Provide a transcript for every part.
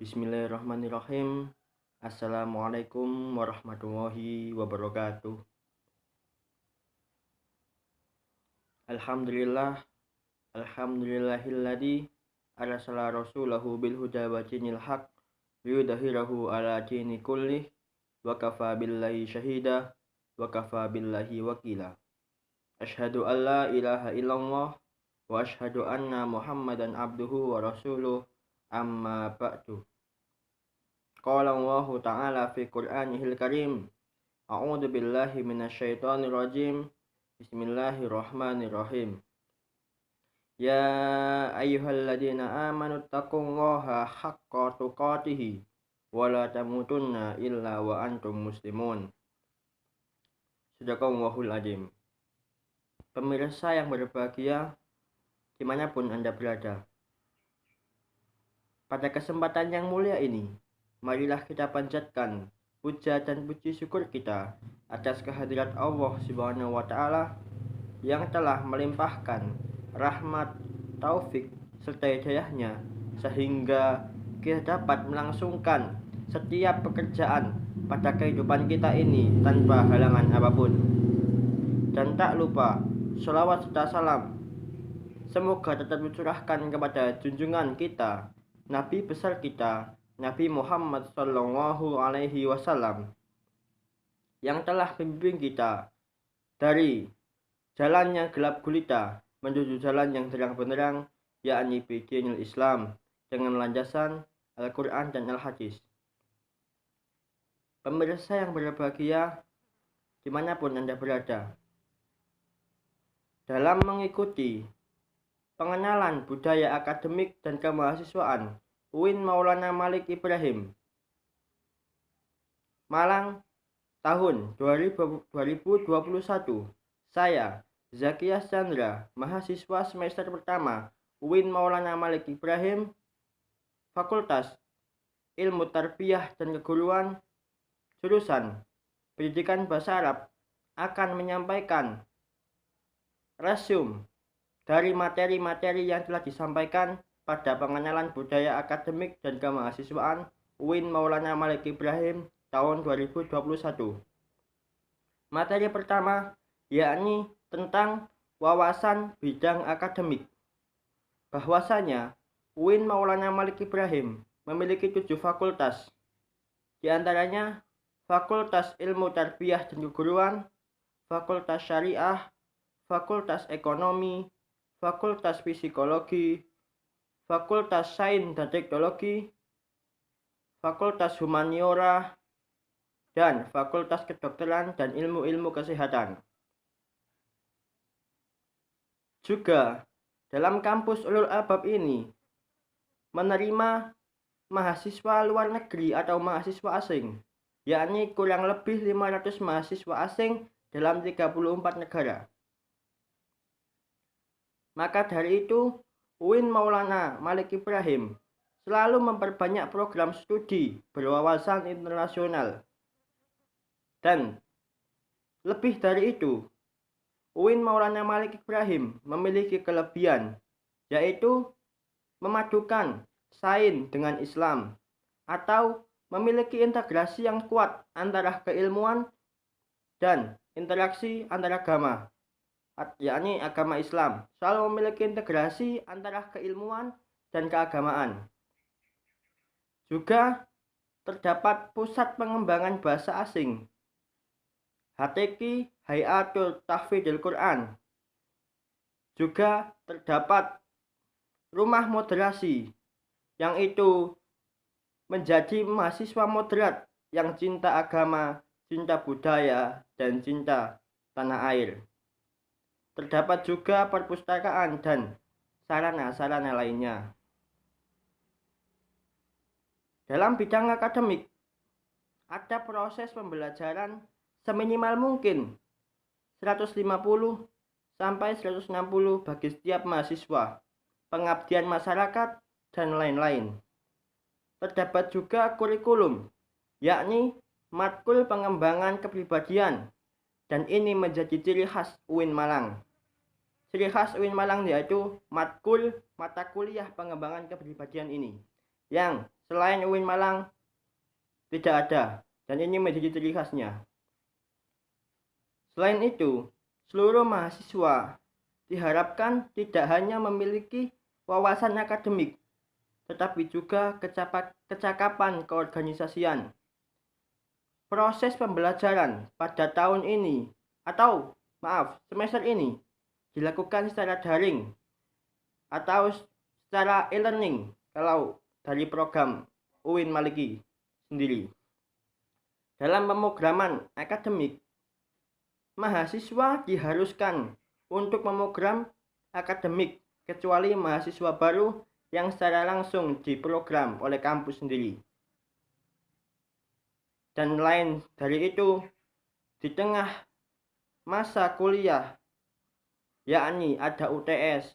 Bismillahirrahmanirrahim. Assalamualaikum warahmatullahi wabarakatuh. Alhamdulillah, alhamdulillahilladzi arsala rasulahu bil huda wa dinil haq liyudhhirahu ala dini kullih wa kafa billahi syahida wa kafa billahi wakila. Asyhadu an la ilaha illallah wa asyhadu anna Muhammadan abduhu wa rasuluh, amma ba'du. Qala Allah ta'ala fi Qur'anihil Karim. A'udzu billahi minasyaitonir rajim. Bismillahirrahmanirrahim. Ya ayyuhalladzina amanu taqullaha haqqa tuqatih wa la tamutunna illa wa antum muslimun. Sadaqallahul azim. Pemirsa yang berbahagia dimanapun Anda berada, pada kesempatan yang mulia ini, marilah kita panjatkan puja dan puji syukur kita atas kehadirat Allah Subhanahu wa Ta'ala yang telah melimpahkan rahmat, taufik, serta hidayahnya sehingga kita dapat melangsungkan setiap pekerjaan pada kehidupan kita ini tanpa halangan apapun. Dan tak lupa, sholawat serta salam semoga tetap dicurahkan kepada junjungan kita, Nabi besar kita, Nabi Muhammad Sallallahu Alaihi Wasallam, yang telah membimbing kita dari jalan yang gelap gulita menuju jalan yang terang benderang, yakni bidinil Islam, dengan landasan Al-Quran dan Al-Hadis. Pemirsa yang berbahagia dimanapun Anda berada, dalam mengikuti pengenalan budaya akademik dan kemahasiswaan UIN Maulana Malik Ibrahim, Malang, tahun 2021, saya, Zakiyas Chandra, mahasiswa semester pertama UIN Maulana Malik Ibrahim, Fakultas Ilmu Tarbiyah dan Keguruan, jurusan Pendidikan Bahasa Arab, akan menyampaikan resume dari materi-materi yang telah disampaikan pada pengenalan budaya akademik dan kemahasiswaan UIN Maulana Malik Ibrahim tahun 2021. Materi pertama yakni tentang wawasan bidang akademik. Bahwasanya UIN Maulana Malik Ibrahim memiliki 7 fakultas, di antaranya Fakultas Ilmu Tarbiyah dan Keguruan, Fakultas Syariah, Fakultas Ekonomi, Fakultas Psikologi, Fakultas Sains dan Teknologi, Fakultas Humaniora, dan Fakultas Kedokteran dan Ilmu-Ilmu Kesehatan. Juga dalam kampus Ulul Albab ini menerima mahasiswa luar negeri atau mahasiswa asing, yakni kurang lebih 500 mahasiswa asing dalam 34 negara. Maka dari itu, UIN Maulana Malik Ibrahim selalu memperbanyak program studi berwawasan internasional. Dan lebih dari itu, UIN Maulana Malik Ibrahim memiliki kelebihan, yaitu memadukan sains dengan Islam atau memiliki integrasi yang kuat antara keilmuan dan interaksi antar agama, yakni agama Islam selalu memiliki integrasi antara keilmuan dan keagamaan. Juga terdapat pusat pengembangan bahasa asing, HTQ Hayatul Tahfidzil Quran. Juga terdapat rumah moderasi, yang itu menjadi mahasiswa moderat yang cinta agama, cinta budaya, dan cinta tanah air. Terdapat juga perpustakaan dan sarana-sarana lainnya. Dalam bidang akademik, ada proses pembelajaran seminimal mungkin 150 sampai 160 bagi setiap mahasiswa, pengabdian masyarakat, dan lain-lain. Terdapat juga kurikulum, yakni matkul pengembangan kepribadian, dan ini menjadi ciri khas UIN Malang. Ciri khas UIN Malang yaitu matkul mata kuliah pengembangan kepribadian ini, yang selain UIN Malang tidak ada, dan ini menjadi ciri khasnya. Selain itu, seluruh mahasiswa diharapkan tidak hanya memiliki wawasan akademik, tetapi juga kecakapan keorganisasian. Proses pembelajaran pada tahun ini semester ini dilakukan secara daring atau secara e-learning kalau dari program UIN Maliki sendiri. Dalam pemrograman akademik, mahasiswa diharuskan untuk memogram akademik kecuali mahasiswa baru yang secara langsung diprogram oleh kampus sendiri. Dan lain dari itu, di tengah masa kuliah, yakni ada UTS,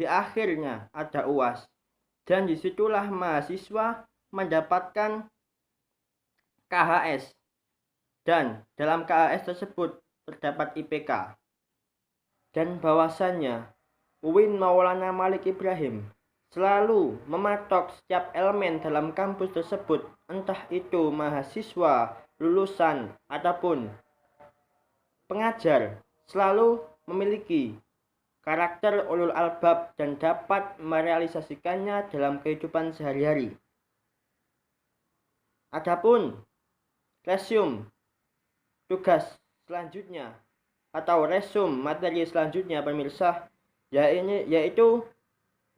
di akhirnya ada UAS, dan disitulah mahasiswa mendapatkan KHS, dan dalam KHS tersebut terdapat IPK. Dan bahwasannya UIN Maulana Malik Ibrahim selalu mematok setiap elemen dalam kampus tersebut, entah itu mahasiswa, lulusan, ataupun pengajar, selalu memiliki karakter ulul albab dan dapat merealisasikannya dalam kehidupan sehari-hari. Adapun resume tugas selanjutnya atau resume materi selanjutnya pemirsa, yaitu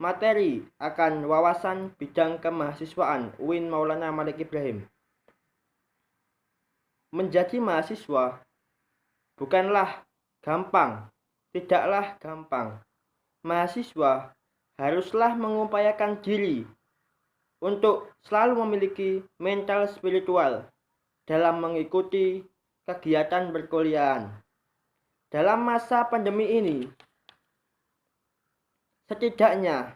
materi akan wawasan bidang kemahasiswaan UIN Maulana Malik Ibrahim. Menjadi mahasiswa bukanlah gampang, tidaklah gampang. Mahasiswa haruslah mengupayakan diri untuk selalu memiliki mental spiritual dalam mengikuti kegiatan perkuliahan. Dalam masa pandemi ini, setidaknya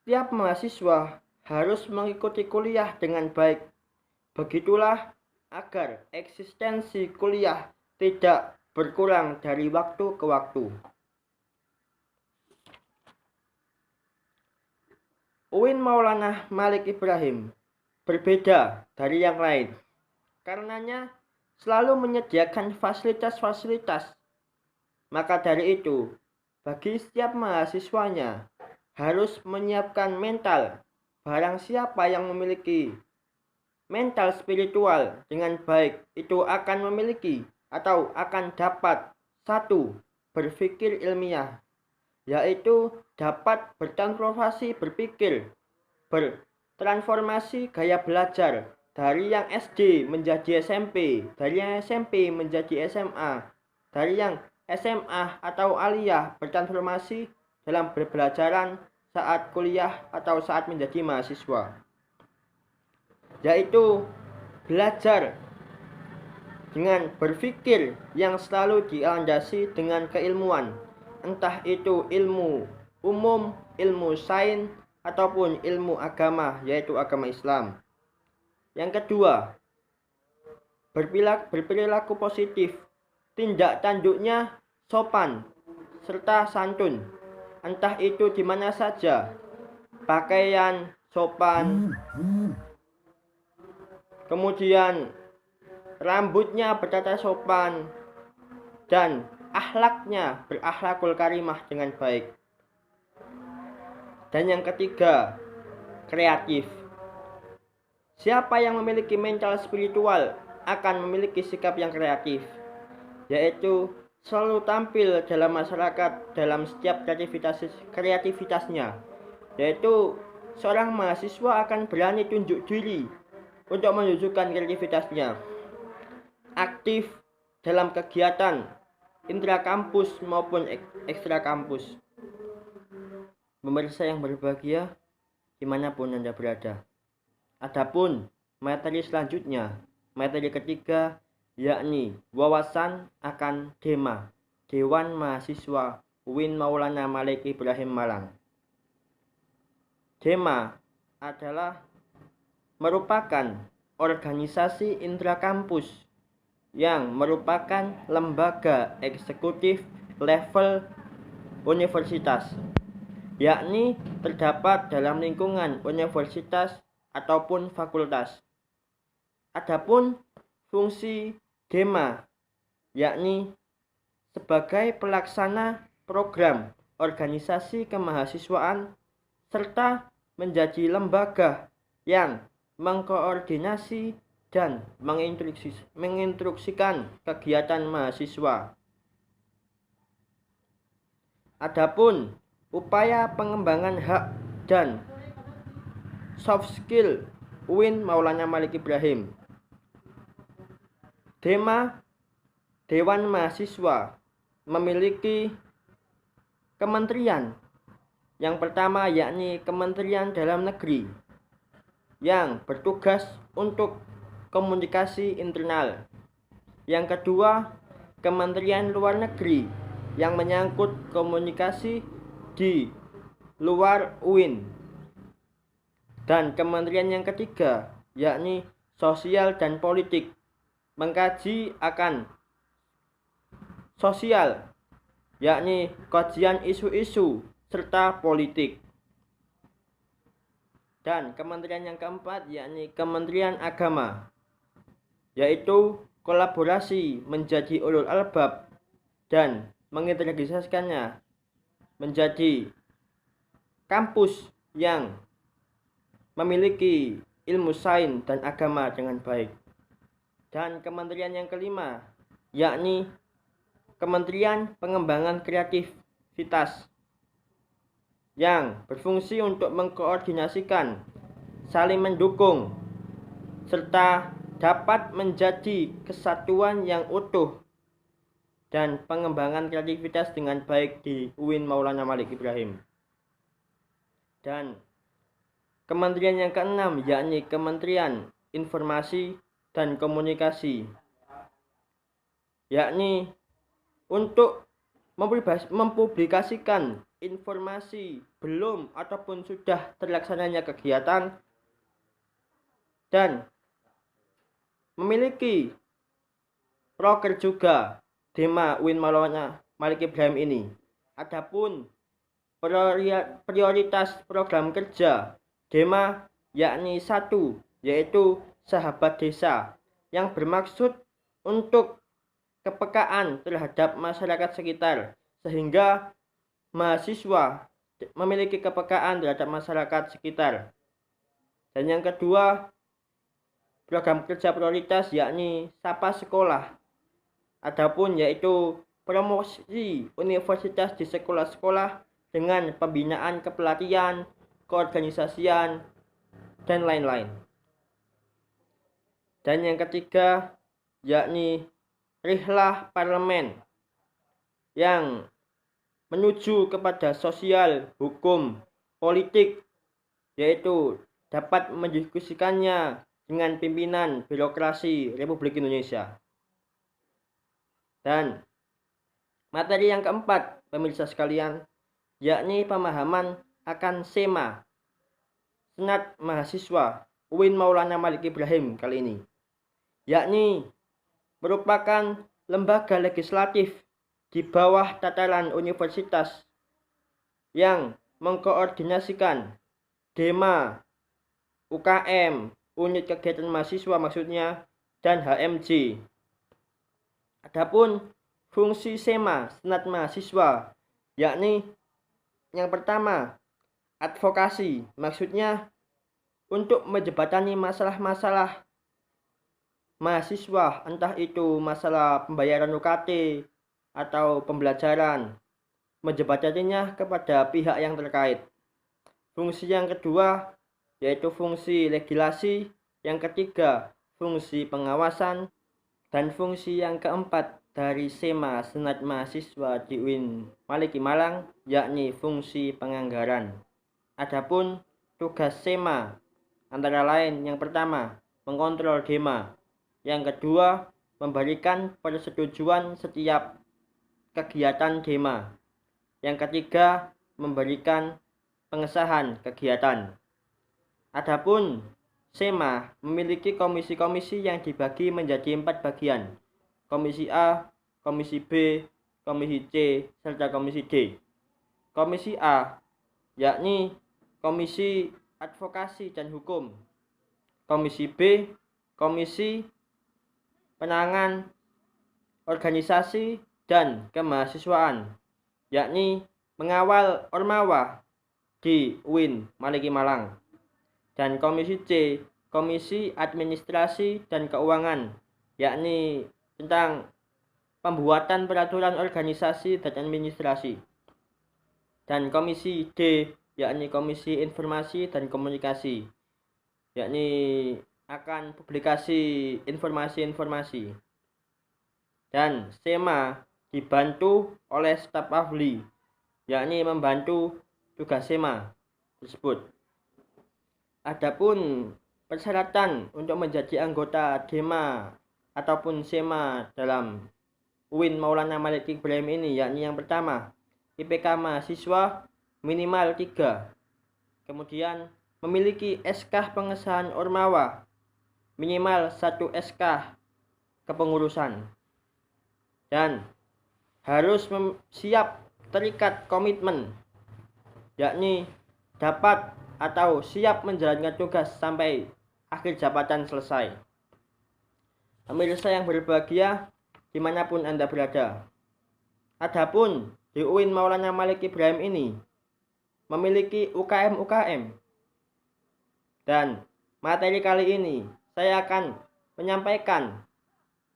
setiap mahasiswa harus mengikuti kuliah dengan baik. Begitulah agar eksistensi kuliah tidak berkurang dari waktu ke waktu. UIN Maulana Malik Ibrahim berbeda dari yang lain, karenanya selalu menyediakan fasilitas-fasilitas. Maka dari itu, bagi setiap mahasiswanya harus menyiapkan mental. Barang siapa yang memiliki mental spiritual dengan baik, itu akan memiliki atau akan dapat satu, berpikir ilmiah, yaitu dapat bertransformasi berpikir, bertransformasi gaya belajar dari yang SD menjadi SMP, dari yang SMP menjadi SMA, dari yang SMA atau aliyah bertransformasi dalam berbelajaran saat kuliah atau saat menjadi mahasiswa, yaitu belajar dengan berpikir yang selalu dilandasi dengan keilmuan, entah itu ilmu umum, ilmu sains, ataupun ilmu agama, yaitu agama Islam. Yang kedua, berperilaku positif, tindak tanduknya sopan serta santun, entah itu di mana saja, pakaian sopan, kemudian rambutnya bertata sopan, dan akhlaknya berakhlakul karimah dengan baik. Dan yang ketiga, kreatif. Siapa yang memiliki mental spiritual akan memiliki sikap yang kreatif, yaitu selalu tampil dalam masyarakat dalam setiap kreativitasnya, yaitu seorang mahasiswa akan berani tunjuk diri untuk menunjukkan kreativitasnya, aktif dalam kegiatan intrakampus maupun ekstra kampus. Pemirsa yang berbahagia dimanapun Anda berada. Adapun materi selanjutnya, materi ketiga, yakni wawasan akan DEMA, Dewan Mahasiswa UIN Maulana Malik Ibrahim Malang. DEMA adalah merupakan organisasi intrakampus yang merupakan lembaga eksekutif level universitas, yakni terdapat dalam lingkungan universitas ataupun fakultas. Adapun fungsi Dema yakni sebagai pelaksana program organisasi kemahasiswaan serta menjadi lembaga yang mengkoordinasi dan menginstruksikan kegiatan mahasiswa. Adapun upaya pengembangan hak dan soft skill UIN Maulana Malik Ibrahim. Dema Dewan Mahasiswa memiliki kementerian. Yang pertama yakni Kementerian Dalam Negeri yang bertugas untuk komunikasi internal. Yang kedua, Kementerian Luar Negeri yang menyangkut komunikasi di luar UIN. Dan kementerian yang ketiga yakni Sosial dan Politik, mengkaji akan sosial, yakni kajian isu-isu serta politik. Dan kementerian yang keempat yakni Kementerian Agama, yaitu kolaborasi menjadi ulul albab dan mengintegrasikannya menjadi kampus yang memiliki ilmu sains dan agama dengan baik. Dan kementerian yang kelima yakni Kementerian Pengembangan Kreativitas yang berfungsi untuk mengkoordinasikan, saling mendukung, serta dapat menjadi kesatuan yang utuh dan pengembangan kreativitas dengan baik di UIN Maulana Malik Ibrahim. Dan kementerian yang keenam yakni Kementerian Informasi dan Komunikasi, yakni untuk mempublikasikan informasi belum ataupun sudah terlaksananya kegiatan dan memiliki proker juga Dema UIN Maulana Malik Ibrahim ini. Adapun prioritas program kerja Dema yakni satu, yaitu Sahabat Desa, yang bermaksud untuk kepekaan terhadap masyarakat sekitar sehingga mahasiswa memiliki kepekaan terhadap masyarakat sekitar. Dan yang kedua, program kerja prioritas yakni Sapa Sekolah. Adapun yaitu promosi universitas di sekolah-sekolah dengan pembinaan kepelatihan, keorganisasian, dan lain-lain. Dan yang ketiga yakni Rihlah Parlemen yang menuju kepada sosial, hukum, politik, yaitu dapat mendiskusikannya dengan pimpinan birokrasi Republik Indonesia. Dan materi yang keempat, pemirsa sekalian, yakni pemahaman akan SEMA, Senat Mahasiswa UIN Maulana Malik Ibrahim kali ini, yakni merupakan lembaga legislatif di bawah tataran universitas yang mengkoordinasikan Dema, UKM, unit kegiatan mahasiswa maksudnya, dan HMJ. Adapun fungsi SEMA, Senat Mahasiswa, yakni yang pertama, advokasi, maksudnya untuk menjembatani masalah-masalah mahasiswa, entah itu masalah pembayaran UKT atau pembelajaran, menjembataninya kepada pihak yang terkait. Fungsi yang kedua yaitu fungsi legislasi, yang ketiga fungsi pengawasan, dan fungsi yang keempat dari SEMA Senat Mahasiswa di UIN Maliki Malang yakni fungsi penganggaran. Adapun tugas SEMA antara lain yang pertama mengontrol Dema, yang kedua memberikan persetujuan setiap kegiatan Dema, yang ketiga memberikan pengesahan kegiatan. Adapun SEMA memiliki komisi-komisi yang dibagi menjadi 4 bagian: Komisi A, Komisi B, Komisi C, serta Komisi D. Komisi A yakni Komisi Advokasi dan Hukum, Komisi B, Komisi Penanganan Organisasi dan Kemahasiswaan, yakni mengawal Ormawa di UIN Maliki Malang. Dan Komisi C, Komisi Administrasi dan Keuangan, yakni tentang pembuatan peraturan organisasi dan administrasi. Dan Komisi D, yakni Komisi Informasi dan Komunikasi, yakni akan publikasi informasi-informasi. Dan SEMA dibantu oleh staf ahli, yakni membantu tugas SEMA tersebut. Adapun persyaratan untuk menjadi anggota DEMA ataupun SEMA dalam UIN Maulana Malik Ibrahim ini, yakni yang pertama, IPK mahasiswa minimal 3. Kemudian memiliki SK pengesahan Ormawa minimal 1 SK kepengurusan. Dan harus siap terikat komitmen, yakni dapat atau siap menjalankan tugas sampai akhir jabatan selesai. Pemirsa yang berbahagia dimanapun Anda berada. Adapun di UIN Maulana Malik Ibrahim ini memiliki UKM-UKM. Dan materi kali ini saya akan menyampaikan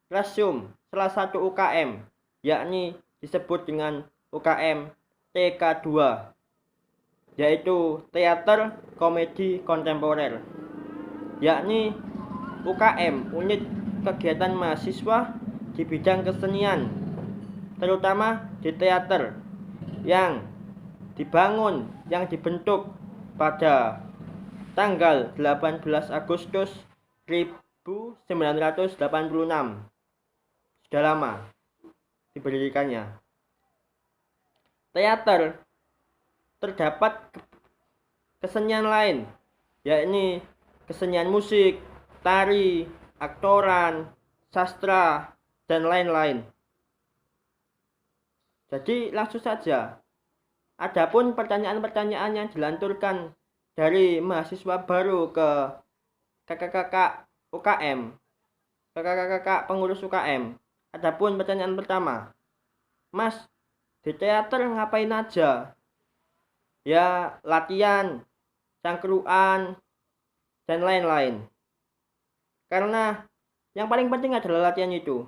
resume salah satu UKM, yakni disebut dengan UKM TK2, yaitu Teater Komedi Kontemporer, yakni UKM unit kegiatan mahasiswa di bidang kesenian, terutama di teater yang dibentuk pada tanggal 18 Agustus 1986. Sudah lama diberdirikannya. Teater terdapat kesenian lain, yakni kesenian musik, tari, aktoran, sastra, dan lain-lain. Jadi langsung saja. Adapun pertanyaan-pertanyaan yang dilanturkan dari mahasiswa baru ke kakak-kakak UKM, kakak-kakak pengurus UKM. Adapun pertanyaan pertama, Mas, di teater ngapain aja? Ya, latihan, cangkruan, dan lain-lain. Karena yang paling penting adalah latihan itu.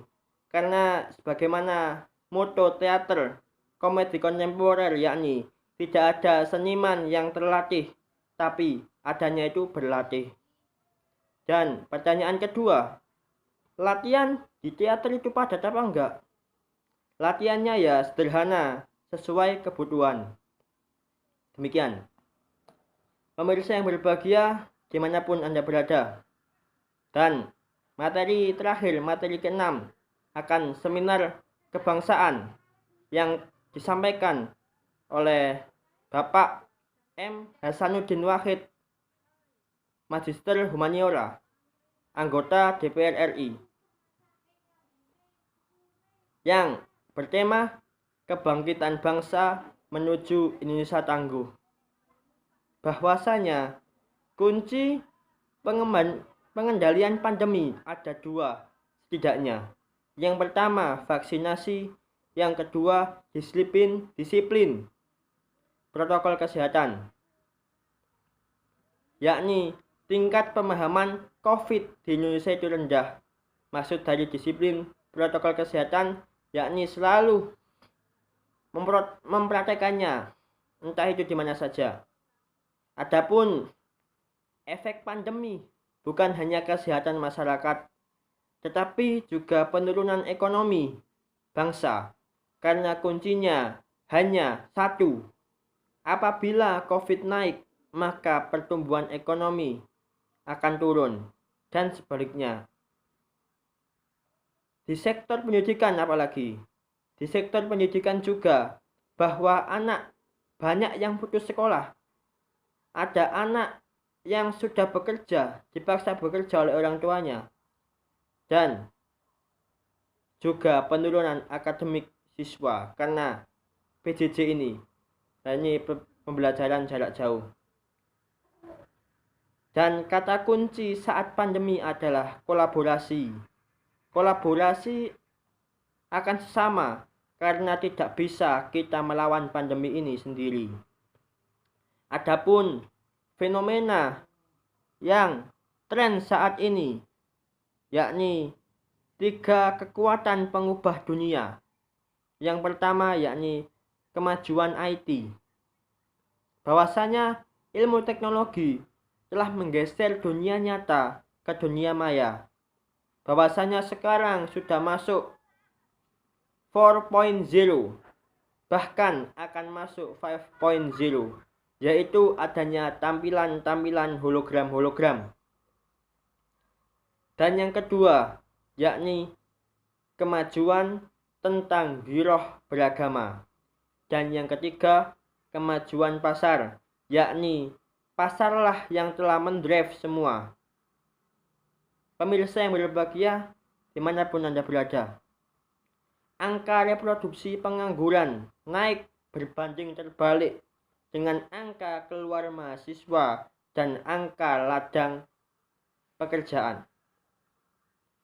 Karena sebagaimana moto teater komedi kontemporer, yakni tidak ada seniman yang terlatih, tapi adanya itu berlatih. Dan pertanyaan kedua, latihan di teater itu padat apa enggak? Latihannya ya sederhana, sesuai kebutuhan. Demikian. Pemirsa yang berbahagia dimanapun Anda berada. Dan materi terakhir, materi ke-6, akan seminar kebangsaan yang disampaikan oleh Bapak M. Hasanuddin Wahid, Magister Humaniora, anggota DPR RI, yang bertema Kebangkitan Bangsa Menuju Indonesia Tangguh. Bahwasanya kunci pengendalian pandemi ada 2 setidaknya. Yang pertama vaksinasi, yang kedua disiplin protokol kesehatan, yakni tingkat pemahaman COVID di Indonesia itu rendah. Maksud dari disiplin protokol kesehatan yakni selalu mempraktekannya, entah itu di mana saja. Adapun efek pandemi bukan hanya kesehatan masyarakat, tetapi juga penurunan ekonomi bangsa, karena kuncinya hanya satu. Apabila COVID naik, maka pertumbuhan ekonomi akan turun, dan sebaliknya. Di sektor pendidikan apalagi, di sektor pendidikan juga, bahwa anak banyak yang putus sekolah. Ada anak yang sudah bekerja, dipaksa bekerja oleh orang tuanya. Dan juga penurunan akademik siswa karena PJJ ini pembelajaran jarak jauh. Dan kata kunci saat pandemi adalah kolaborasi. Kolaborasi akan sesama karena tidak bisa kita melawan pandemi ini sendiri. Adapun fenomena yang tren saat ini, yakni 3 kekuatan pengubah dunia. Yang pertama yakni kemajuan IT. Bahwasanya ilmu teknologi telah menggeser dunia nyata ke dunia maya. Bahwasanya sekarang sudah masuk 4.0, bahkan akan masuk 5.0, yaitu adanya tampilan-tampilan hologram-hologram. Dan yang kedua, yakni kemajuan tentang giroh beragama. Dan yang ketiga, kemajuan pasar, yakni pasarlah yang telah mendrive semua. Pemirsa yang berbahagia, dimanapun Anda berada, angka reproduksi pengangguran naik berbanding terbalik dengan angka keluar mahasiswa dan angka ladang pekerjaan.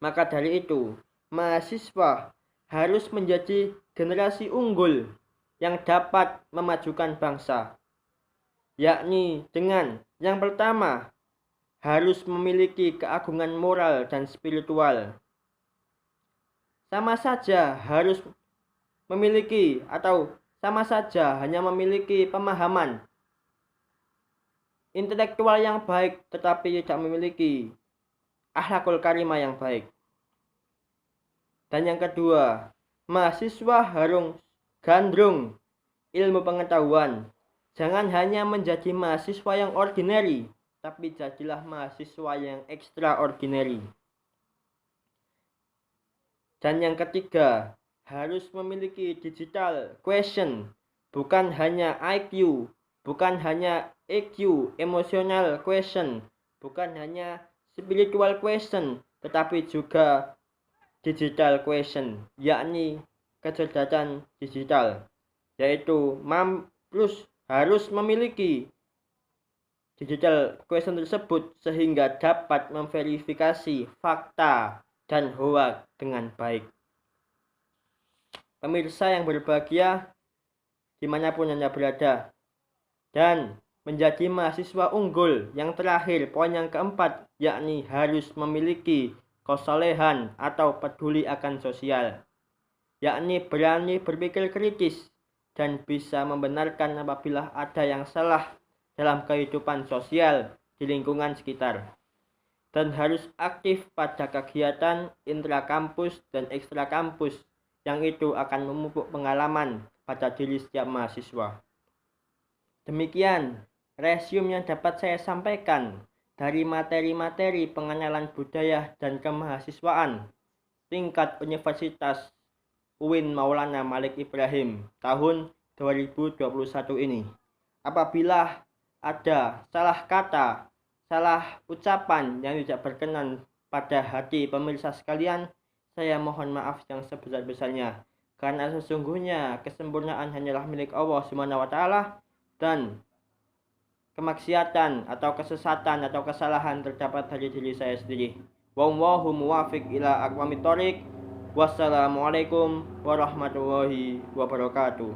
Maka dari itu, mahasiswa harus menjadi generasi unggul yang dapat memajukan bangsa, yakni dengan yang pertama harus memiliki keagungan moral dan spiritual. Sama saja harus memiliki atau sama saja hanya memiliki pemahaman intelektual yang baik tetapi tidak memiliki akhlakul karimah yang baik. Dan yang kedua, mahasiswa harus gandrung ilmu pengetahuan. Jangan hanya menjadi mahasiswa yang ordinary, tapi jadilah mahasiswa yang extraordinary. Dan yang ketiga, harus memiliki digital question, bukan hanya IQ, bukan hanya EQ, emotional question, bukan hanya spiritual question, tetapi juga digital question, yakni kecerdasan digital, yaitu harus memiliki digital question tersebut sehingga dapat memverifikasi fakta dan hoax dengan baik. Pemirsa yang berbahagia dimanapun Anda berada, dan menjadi mahasiswa unggul, yang terakhir poin yang keempat, yakni harus memiliki kesolehan atau peduli akan sosial, yakni berani berpikir kritis dan bisa membenarkan apabila ada yang salah dalam kehidupan sosial di lingkungan sekitar. Dan harus aktif pada kegiatan intrakampus dan ekstrakampus, yang itu akan memupuk pengalaman pada diri setiap mahasiswa. Demikian resume yang dapat saya sampaikan dari materi-materi pengenalan budaya dan kemahasiswaan tingkat Universitas UIN Maulana Malik Ibrahim tahun 2021 ini. Apabila ada salah kata, salah ucapan yang tidak berkenan pada hati pemirsa sekalian, saya mohon maaf yang sebesar-besarnya, karena sesungguhnya kesempurnaan hanyalah milik Allah SWT, dan kemaksiatan atau kesesatan atau kesalahan terdapat dari diri saya sendiri. Wallahu muwafiq ila aqwamit thoriq. Wassalamualaikum warahmatullahi wabarakatuh.